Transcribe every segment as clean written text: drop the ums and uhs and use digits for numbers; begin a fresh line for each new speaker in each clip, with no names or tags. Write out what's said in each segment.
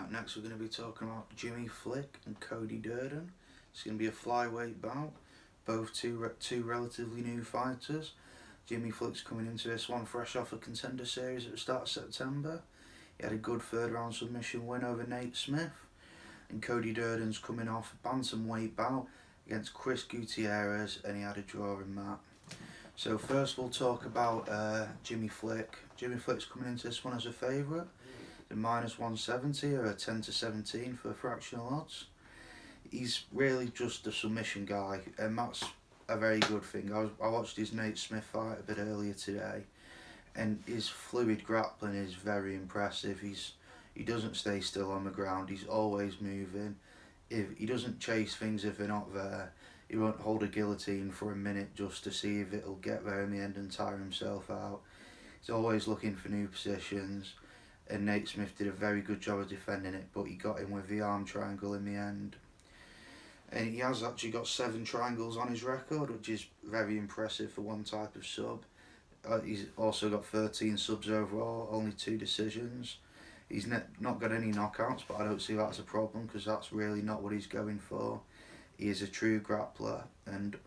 Right, next we're going to be talking about Jimmy Flick and Cody Durden. It's going to be a flyweight bout. Both two relatively new fighters. Jimmy Flick's coming into this one fresh off a Contender Series at the start of September. He had a good third round submission win over Nate Smith. And Cody Durden's coming off a bantamweight bout against Chris Gutierrez, and he had a draw in that. So first we'll talk about Jimmy Flick. Jimmy Flick's coming into this one as a favourite. The -170 or a 10-17 for fractional odds. He's really just a submission guy, and that's a very good thing. I watched his Nate Smith fight a bit earlier today, and his fluid grappling is very impressive. He doesn't stay still on the ground. He's always moving. If he doesn't chase things if they're not there, he won't hold a guillotine for a minute just to see if it'll get there in the end and tire himself out. He's always looking for new positions, and Nate Smith did a very good job of defending it, but he got him with the arm triangle in the end. And he has actually got 7 triangles on his record, which is very impressive for one type of sub. He's also got 13 subs overall, only 2 decisions. He's not got any knockouts, but I don't see that as a problem because that's really not what he's going for. He is a true grappler, and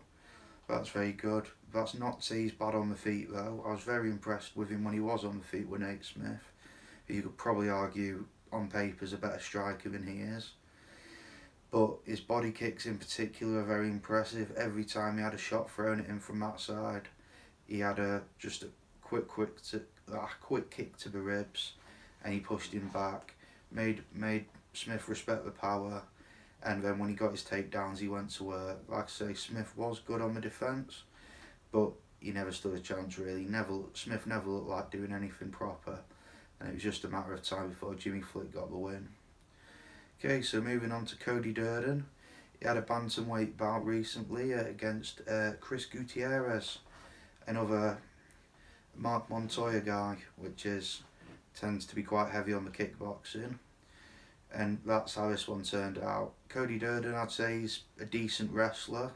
that's very good. That's not to say he's bad on the feet though. I was very impressed with him when he was on the feet with Nate Smith. You could probably argue on paper is a better striker than he is. But his body kicks in particular are very impressive. Every time he had a shot thrown at him from that side, he had just a quick kick to the ribs, and he pushed him back, made Smith respect the power, and then when he got his takedowns, he went to work. Like I say, Smith was good on the defence, but he never stood a chance really. Smith never looked like doing anything proper, and it was just a matter of time before Jimmy Flick got the win. Okay, so moving on to Cody Durden. He had a bantamweight bout recently against Chris Gutierrez, another Mark Montoya guy, which tends to be quite heavy on the kickboxing. And that's how this one turned out. Cody Durden, I'd say he's a decent wrestler.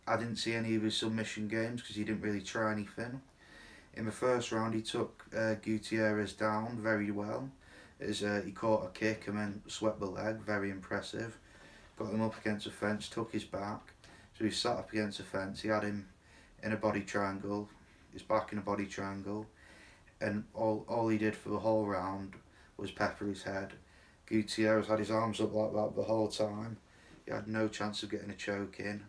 I didn't see any of his submission games because he didn't really try anything. In the first round, he took Gutierrez down very well. He caught a kick and then swept the leg, very impressive. Got him up against the fence, took his back. So he sat up against the fence, he had him in a body triangle, his back in a body triangle, and all he did for the whole round was pepper his head. Gutierrez had his arms up like that the whole time. He had no chance of getting a choke in,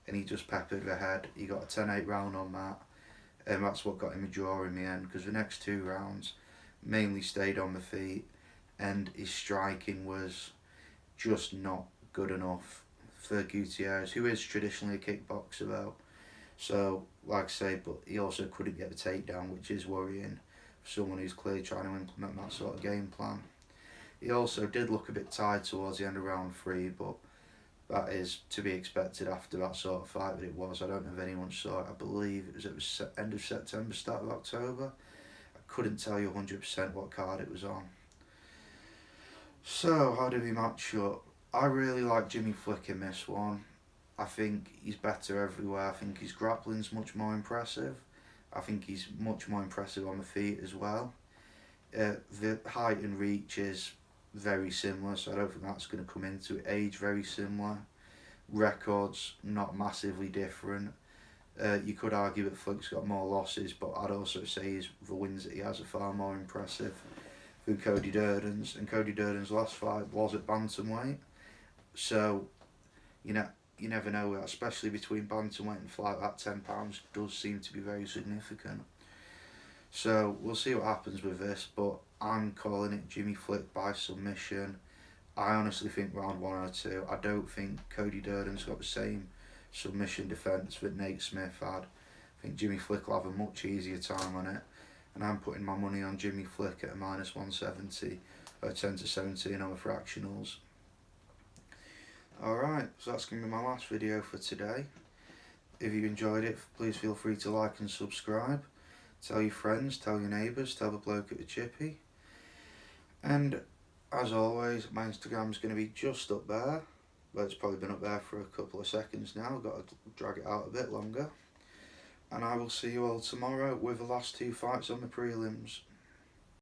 and he just peppered the head. He got a 10-8 round on that, and that's what got him a draw in the end, because the next 2 rounds mainly stayed on the feet, and his striking was just not good enough for Gutierrez, who is traditionally a kickboxer though. So, like I say, but he also couldn't get the takedown, which is worrying for someone who's clearly trying to implement that sort of game plan. He also did look a bit tired towards the end of round 3, but that is to be expected after that sort of fight that it was. I don't know if anyone saw it. I believe it was at the end of September, start of October. Couldn't tell you 100% what card it was on. So, how did we match up? I really like Jimmy Flick in this one. I think he's better everywhere. I think his grappling's much more impressive. I think he's much more impressive on the feet as well. The height and reach is very similar, so I don't think that's going to come into it. Age very similar. Records not massively different. You could argue that Flick's got more losses, but I'd also say the wins that he has are far more impressive than Cody Durden's. And Cody Durden's last fight was at bantamweight, so you never know, especially between bantamweight and flight. That £10 does seem to be very significant. So we'll see what happens with this, but I'm calling it Jimmy Flick by submission. I honestly think round 1 or 2. I don't think Cody Durden's got the same submission defence that Nate Smith had. I think Jimmy Flick will have a much easier time on it, and I'm putting my money on Jimmy Flick at a -170 or 10-17 on the fractionals. Alright, so that's going to be my last video for today. If you enjoyed it, please feel free to like and subscribe. Tell your friends, tell your neighbours, tell the bloke at the chippy. And as always, my Instagram's going to be just up there. But it's probably been up there for a couple of seconds now. I've got to drag it out a bit longer. And I will see you all tomorrow with the last 2 fights on the prelims.